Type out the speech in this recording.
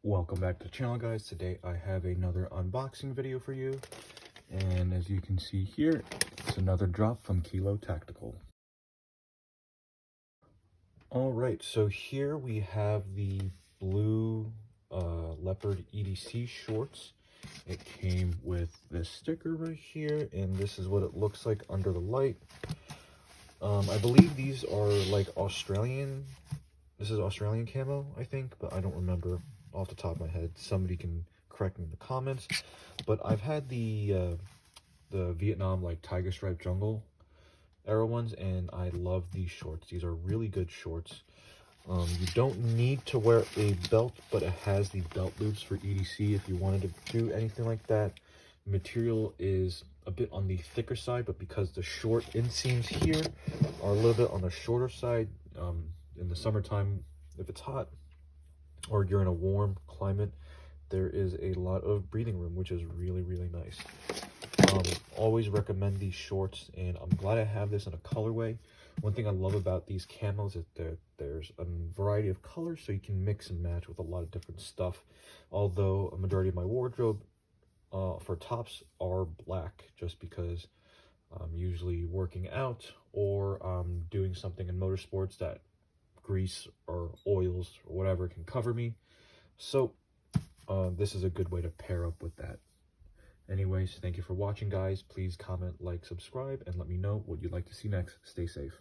Welcome back to the channel, guys. Today I have another unboxing video for you, and as you can see here, it's another drop from Qilo Tactical. All right, so here we have the blue Leopard EDC shorts. It came with this sticker right here, and this is what it looks like under the light. I believe these are like Australian. This is Australian camo, I think, but I don't remember off the top of my head. Somebody can correct me in the comments. But I've had the Vietnam like tiger stripe jungle era ones, and I love these shorts. These are really good shorts. You don't need to wear a belt, but it has the belt loops for EDC if you wanted to do anything like that. The material is a bit on the thicker side, but because the short inseams here are a little bit on the shorter side, in the summertime, if it's hot or you're in a warm climate, there is a lot of breathing room, which is really, really nice. Always recommend these shorts, and I'm glad I have this in a colorway. One thing I love about these camos is that there's a variety of colors, so you can mix and match with a lot of different stuff. Although a majority of my wardrobe for tops are black, just because I'm usually working out or doing something in motorsports that grease or oils or whatever can cover me. So this is a good way to pair up with that. Anyways, thank you for watching, guys. Please comment, like, subscribe, and let me know what you'd like to see next. Stay safe.